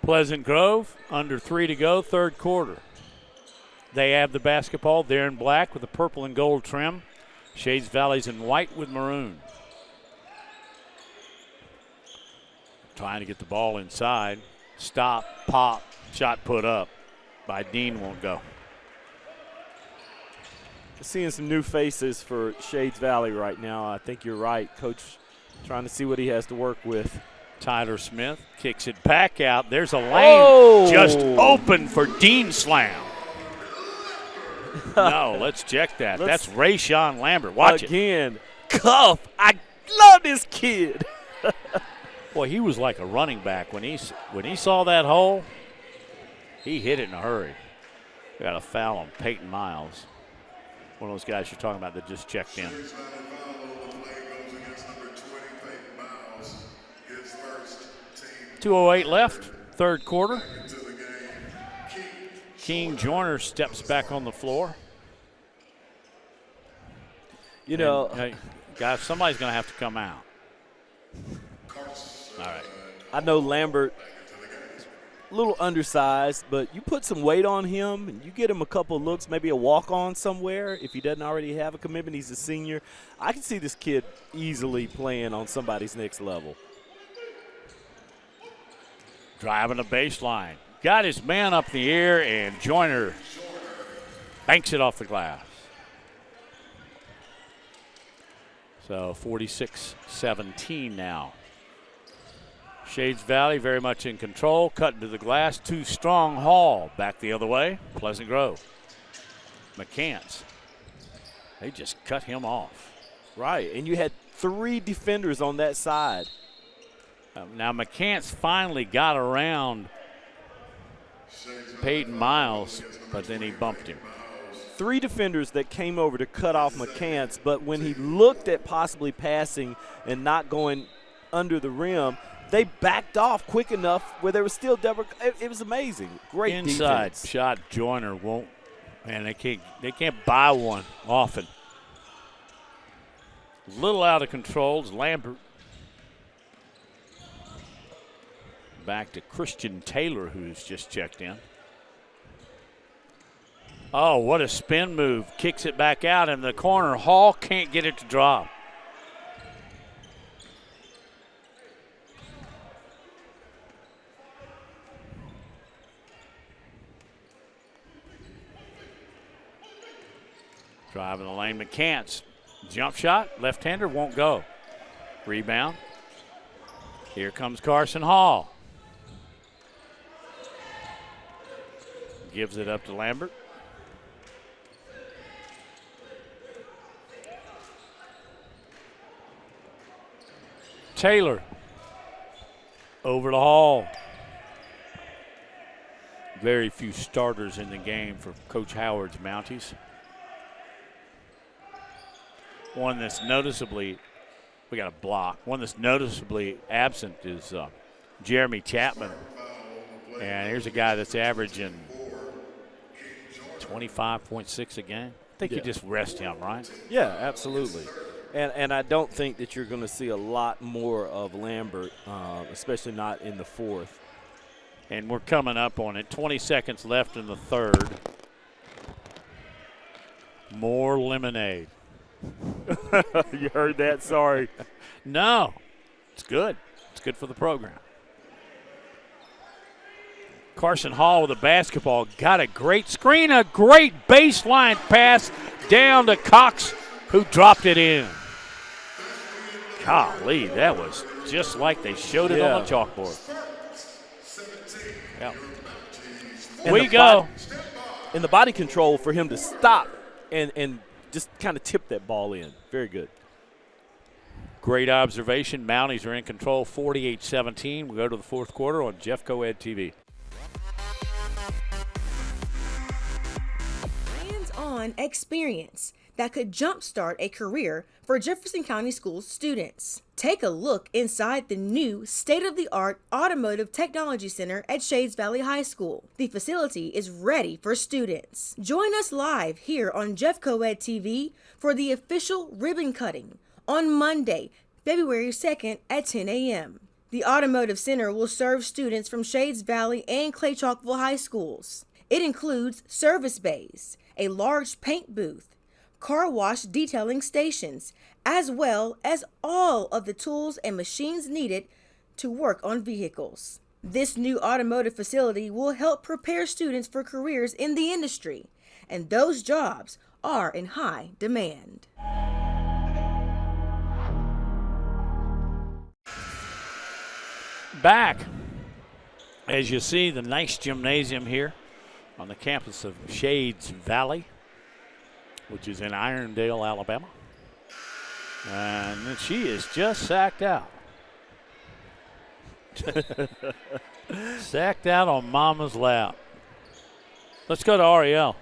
Pleasant Grove, under 3 to go, third quarter. They have the basketball. They're in black with a purple and gold trim. Shades Valley's in white with maroon. Trying to get the ball inside. Stop, pop, shot put up by Dean, won't go. Seeing some new faces for Shades Valley right now. I think you're right. Coach trying to see what he has to work with. Tyler Smith kicks it back out. There's a lane just open for Dean Slam. No, let's check that. That's Rayshawn Lambert. Watch again. Cuff. I love this kid. Boy, he was like a running back when he saw that hole. He hit it in a hurry. Got a foul on Peyton Miles. One of those guys you're talking about that just checked in. 2:08 left, third quarter. King Joyner steps back on the floor. You know, guys, somebody's going to have to come out. All right. I know Lambert, a little undersized, but you put some weight on him and you get him a couple of looks, maybe a walk-on somewhere if he doesn't already have a commitment. He's a senior. I can see this kid easily playing on somebody's next level. Driving the baseline. Got his man up in the air, and Joyner banks it off the glass. So 46-17 now. Shades Valley very much in control. Cutting to the glass. Too strong. Hall back the other way. Pleasant Grove. McCants. They just cut him off. Right, and you had 3 defenders on that side. Now McCants finally got around Peyton Miles, but then he bumped him. 3 defenders that came over to cut off McCants, but when he looked at possibly passing and not going under the rim, they backed off quick enough where there was still it was amazing. Great inside defense. Shot. Joyner won't, man. They can't buy one often. A little out of control is Lambert. Back to Christian Taylor, who's just checked in. Oh, what a spin move. Kicks it back out in the corner. Hall can't get it to drop. Driving the lane, McCants. Jump shot, left-hander, won't go. Rebound. Here comes Carson Hall. Gives it up to Lambert. Taylor. Over to Hall. Very few starters in the game for Coach Howard's Mounties. One that's noticeably, we got a block. One that's noticeably absent is Jeremy Chapman. And here's a guy that's averaging 25.6 a game. I think you just rest him, right? Yeah, absolutely. And I don't think that you're going to see a lot more of Lambert, especially not in the fourth. And we're coming up on it. 20 seconds left in the third. More lemonade. You heard that? Sorry. No. It's good. It's good for the program. Carson Hall with a basketball. Got a great screen, a great baseline pass down to Cox, who dropped it in. Golly, that was just like they showed it on the chalkboard. Yeah. And We go. And the body control for him to stop and just kind of tip that ball in. Very good. Great observation. Mounties are in control 48-17. We go to the fourth quarter on Jeff Coed TV. Hands-on experience that could jumpstart a career for Jefferson County Schools students. Take a look inside the new state-of-the-art Automotive Technology Center at Shades Valley High School. The facility is ready for students. Join us live here on Jeff Coed TV for the official ribbon cutting on Monday, February 2nd at 10 a.m. The Automotive Center will serve students from Shades Valley and Clay Chalkville High Schools. It includes service bays, a large paint booth, car wash detailing stations, as well as all of the tools and machines needed to work on vehicles. This new automotive facility will help prepare students for careers in the industry, and those jobs are in high demand. Back, as you see, the nice gymnasium here on the campus of Shades Valley, which is in Irondale, Alabama. And she is just sacked out. Sacked out on Mama's lap. Let's go to Ariel.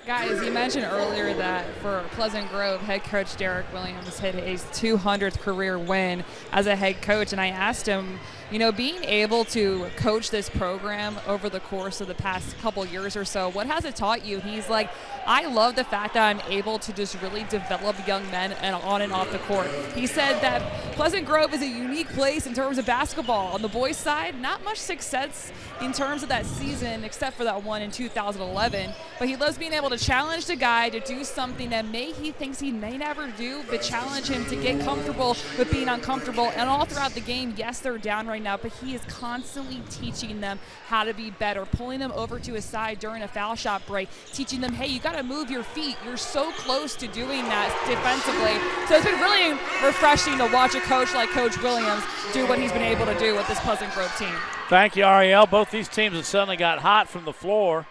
Guys, you mentioned earlier that for Pleasant Grove, head coach Derek Williams hit his 200th career win as a head coach, and I asked him, you know, being able to coach this program over the course of the past couple years or so, what has it taught you? He's like, I love the fact that I'm able to just really develop young men and on and off the court. He said that Pleasant Grove is a unique place in terms of basketball. On the boys' side, not much success in terms of that season except for that one in 2011, but he loves being able to challenge the guy to do something that he thinks he may never do, but challenge him to get comfortable with being uncomfortable. And all throughout the game, yes, they're down right now, but he is constantly teaching them how to be better, pulling them over to his side during a foul shot break, teaching them, hey, you got to move your feet. You're so close to doing that defensively. So it's been really refreshing to watch a coach like Coach Williams do what he's been able to do with this Pleasant Grove team. Thank you, Ariel. Both these teams have suddenly got hot from the floor.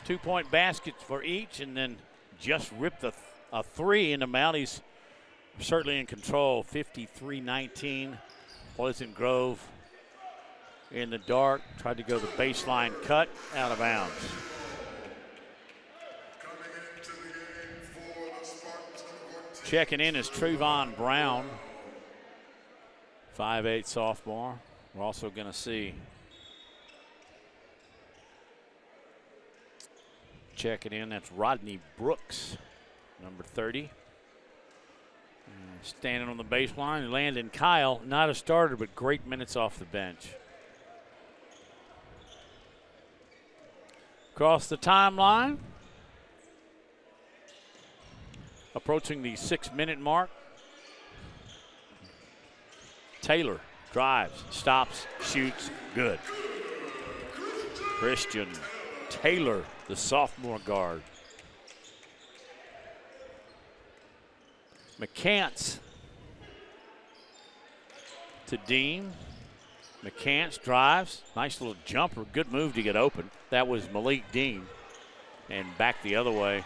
2-point baskets for each, and then just ripped a three, and the Mounties are certainly in control. 53-19. Pleasant Grove in the dark. Tried to go the baseline cut, out of bounds. Checking in is Trayvon Brown, 5'8" sophomore. We're also going to see checking in, that's Rodney Brooks, number 30. Standing on the baseline, Landon Kyle, not a starter, but great minutes off the bench. Across the timeline, approaching the 6-minute mark. Taylor drives, stops, shoots, good. Christian Taylor, the sophomore guard. McCants to Dean. McCants drives, nice little jumper, good move to get open. That was Malik Dean, and back the other way.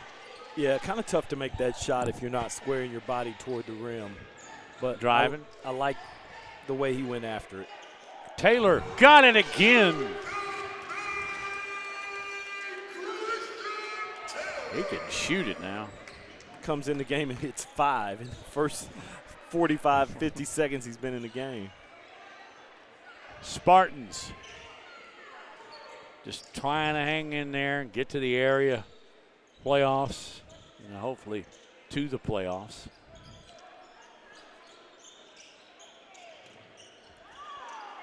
Yeah, kind of tough to make that shot if you're not squaring your body toward the rim. But driving. I like the way he went after it. Taylor got it again. He can shoot it now. Comes in the game and hits 5 in the first 45, 50 seconds he's been in the game. Spartans just trying to hang in there and get to the area playoffs, and hopefully to the playoffs.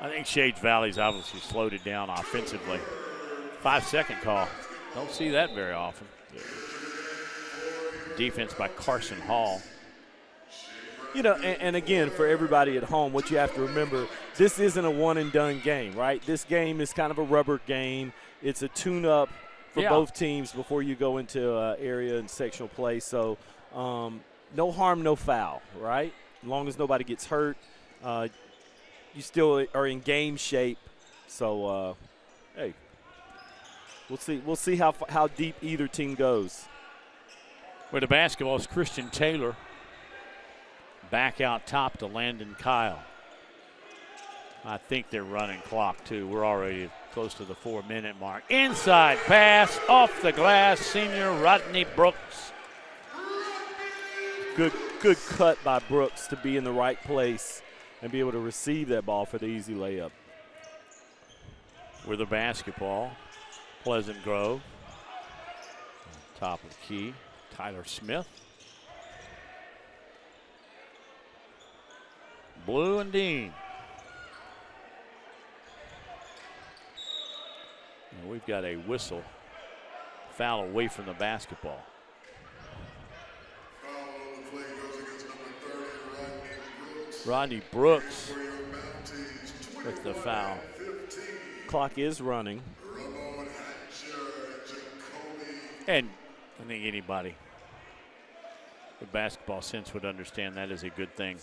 I think Shades Valley's obviously slowed it down offensively. 5-second call. Don't see that very often. Defense by Carson Hall. You know, and again, for everybody at home, what you have to remember, this isn't a one-and-done game, right? This game is kind of a rubber game. It's a tune-up for both teams before you go into area and sectional play. So no harm, no foul, right? As long as nobody gets hurt, you still are in game shape. So, hey, we'll see how deep either team goes. With the basketball is Christian Taylor. Back out top to Landon Kyle. I think they're running clock, too. We're already close to the 4-minute mark. Inside pass off the glass, senior Rodney Brooks. Good cut by Brooks to be in the right place and be able to receive that ball for the easy layup. With the basketball, Pleasant Grove. Top of the key, Tyler Smith. Blue and Dean. And we've got a whistle. Foul away from the basketball. Foul on the play goes against number 30, Rodney Brooks for your Mounties. with the foul. 15. Clock is running. Ramon Hatcher, Jacoby. And I think anybody with basketball sense would understand that is a good thing.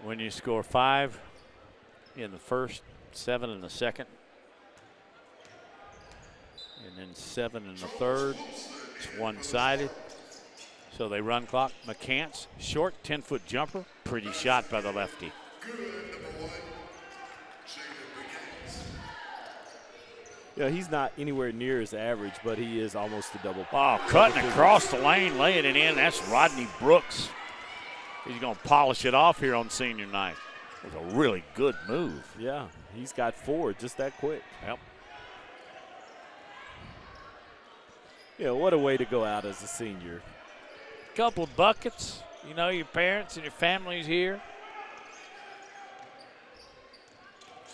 When you score 5 in the first, 7 in the second, and then 7 in the third, it's one-sided. So they run clock. McCants, short 10-foot jumper, pretty shot by the lefty. Yeah, he's not anywhere near his average, but he is almost a double. Oh, cutting across the lane, laying it in. That's Rodney Brooks. He's going to polish it off here on senior night. It was a really good move. Yeah, he's got 4 just that quick. Yep. Yeah, what a way to go out as a senior. Couple of buckets. You know, your parents and your family's here.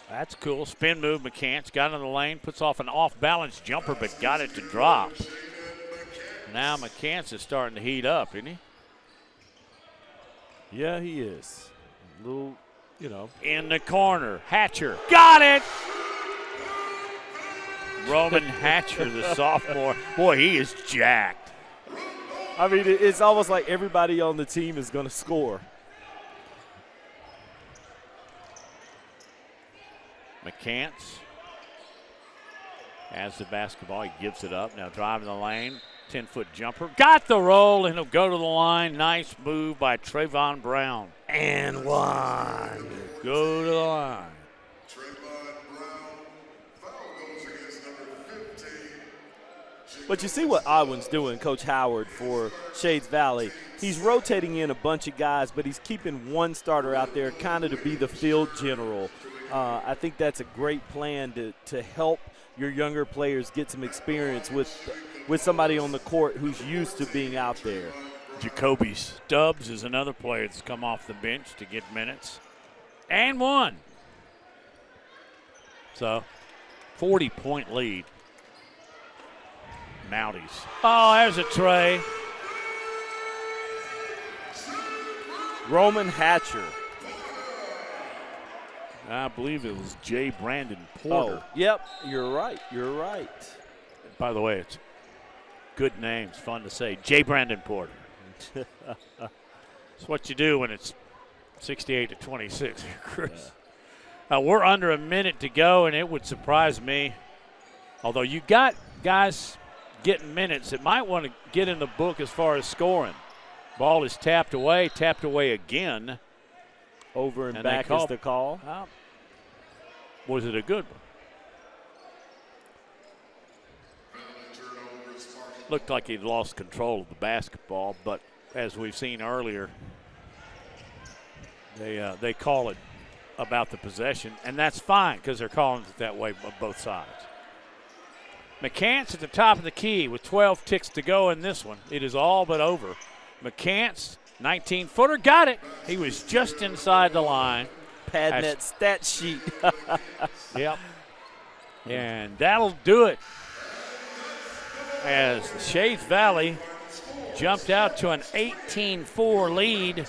That's cool. Spin move, McCants got in the lane, puts off an off-balance jumper, but got it to drop. Now McCants is starting to heat up, isn't he? Yeah, he is. A little, In the corner, Hatcher got it. Roman Hatcher, the sophomore. Boy, he is jacked. I mean, it's almost like everybody on the team is going to score. McCants has the basketball. He gives it up. Now driving the lane. 10-foot jumper. Got the roll, and he'll go to the line. Nice move by Trayvon Brown. And one. Go to the line. Trayvon Brown. Foul goes against number 15. But you see what Odwin's doing, Coach Howard, for Shades Valley. He's rotating in a bunch of guys, but he's keeping one starter out there kind of to be the field general. I think that's a great plan to help your younger players get some experience with somebody on the court who's used to being out there. Jacoby Stubbs is another player that's come off the bench to get minutes. And one. So, 40-point lead. Mounties. Oh, there's a tray. Roman Hatcher. I believe it was J. Brandon Porter. Oh, yep, you're right. You're right. By the way, it's good names, fun to say. J. Brandon Porter. It's what you do when it's 68-26, Chris. We're under a minute to go, and it would surprise me. Although you got guys getting minutes that might want to get in the book as far as scoring. Ball is tapped away again. Over and back is the call. Was it a good one? Looked like he'd lost control of the basketball, but as we've seen earlier, they call it about the possession, and that's fine because they're calling it that way on both sides. McCants at the top of the key with 12 ticks to go in this one. It is all but over. McCants, 19-footer, got it. He was just inside the line. Padding that stat sheet. Yep. And that'll do it as the Shades Valley jumped out to an 18-4 lead.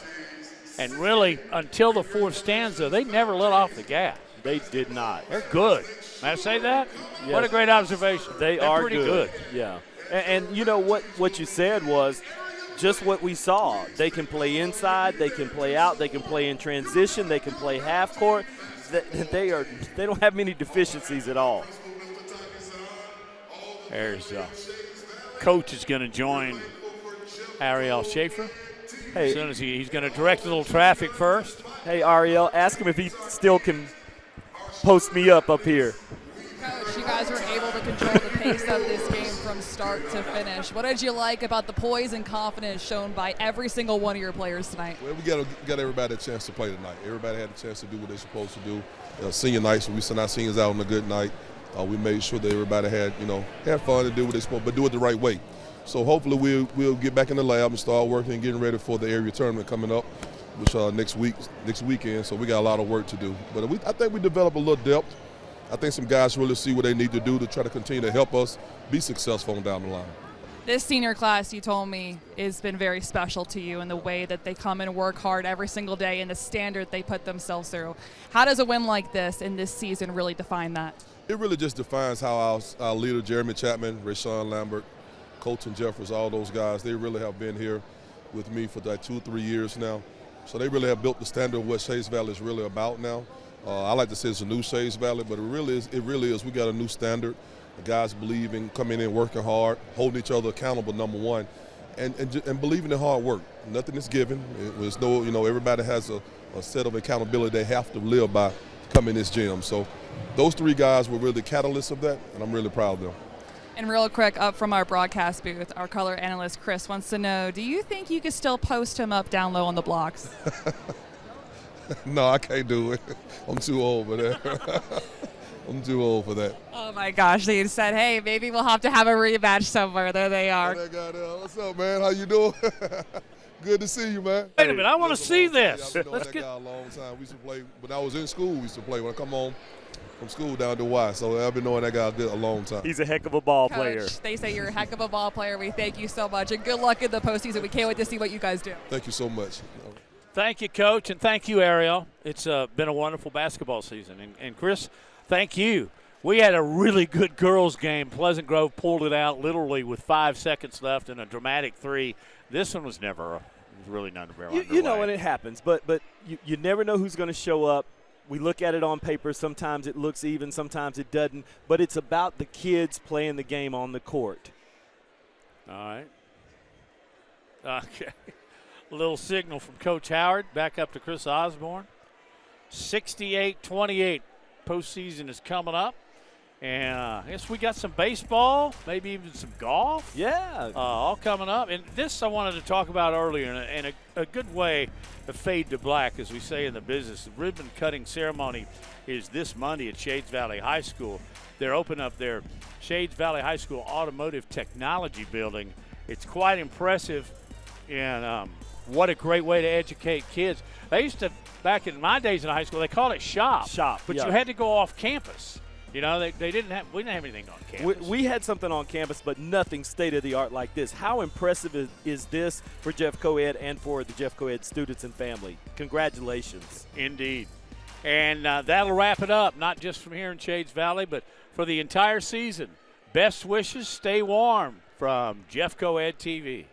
And really, until the fourth stanza, they never let off the gas. They did not. They're good. May I say that? Yes. What a great observation. They're are pretty good. Yeah. And you know what you said was just what we saw. They can play inside, they can play out, they can play in transition, they can play half court. They don't have many deficiencies at all. There's coach is going to join Ariel Schaefer. Hey, as soon as he's going to direct a little traffic first. Hey, Ariel, ask him if he still can post me up here. Coach, you guys were able to control the pace of this game from start to finish. What did you like about the poise and confidence shown by every single one of your players tonight? Well, we got everybody a chance to play tonight. Everybody had a chance to do what they're supposed to do. Senior night, so we sent our seniors out on a good night. We made sure that everybody had fun and do what they're supposed, but do it the right way. So hopefully we'll get back in the lab and start working and getting ready for the area tournament coming up, which next weekend. So we got a lot of work to do. But I think we developed a little depth. I think some guys really see what they need to do to try to continue to help us be successful on down the line. This senior class, you told me, has been very special to you in the way that they come and work hard every single day and the standard they put themselves through. How does a win like this in this season really define that? It really just defines how our leader, Jeremy Chapman, Rashawn Lambert, Colton Jeffers, all those guys, they really have been here with me for like 2 or 3 years now. So they really have built the standard of what Shays Valley is really about now. I like to say it's a new Shays Valley, but it really is. We got a new standard. The guys believe in coming in, working hard, holding each other accountable, number one, and believing in hard work. Nothing is given. There's no, everybody has a set of accountability they have to live by to come in this gym. So those 3 guys were really the catalysts of that, and I'm really proud of them. And real quick, up from our broadcast booth, our color analyst Chris wants to know, do you think you could still post him up down low on the blocks? No, I can't do it. I'm too old for that. I'm too old for that. Oh, my gosh. They said, hey, maybe we'll have to have a rematch somewhere. There they are. Oh, that guy there. What's up, man? How you doing? Good to see you, man. Wait a minute. I want to see this. I've known that guy a long time. We used to play. When I was in school, we used to play. When I come home from school down to Y, so I've been knowing that guy a long time. He's a heck of a ball player. Coach, they say you're a heck of a ball player. We thank you so much, and good luck in the postseason. We can't wait to see what you guys do. Thank you so much. Thank you, Coach, and thank you, Ariel. It's been a wonderful basketball season. And Chris, thank you. We had a really good girls' game. Pleasant Grove pulled it out literally with 5 seconds left and a dramatic 3. This one was really none of underway. You know, and it happens, but you never know who's going to show up. We look at it on paper. Sometimes it looks even, sometimes it doesn't. But it's about the kids playing the game on the court. All right. Okay. A little signal from Coach Howard. Back up to Chris Osborne. 68-28. Postseason is coming up. And I guess we got some baseball, maybe even some golf. Yeah. All coming up. And this I wanted to talk about earlier, and a good way to fade to black, as we say in the business. The ribbon cutting ceremony is this Monday at Shades Valley High School. They're opening up their Shades Valley High School Automotive Technology Building. It's quite impressive, and what a great way to educate kids. They used to, back in my days in high school, they called it shop. But yeah. You had to go off campus. You know, we didn't have anything on campus. We had something on campus, but nothing state-of-the-art like this. How impressive is this for Jeff Coed and for the Jeff Coed students and family? Congratulations. Indeed. And that'll wrap it up, not just from here in Shades Valley, but for the entire season. Best wishes, stay warm from Jeff Coed TV.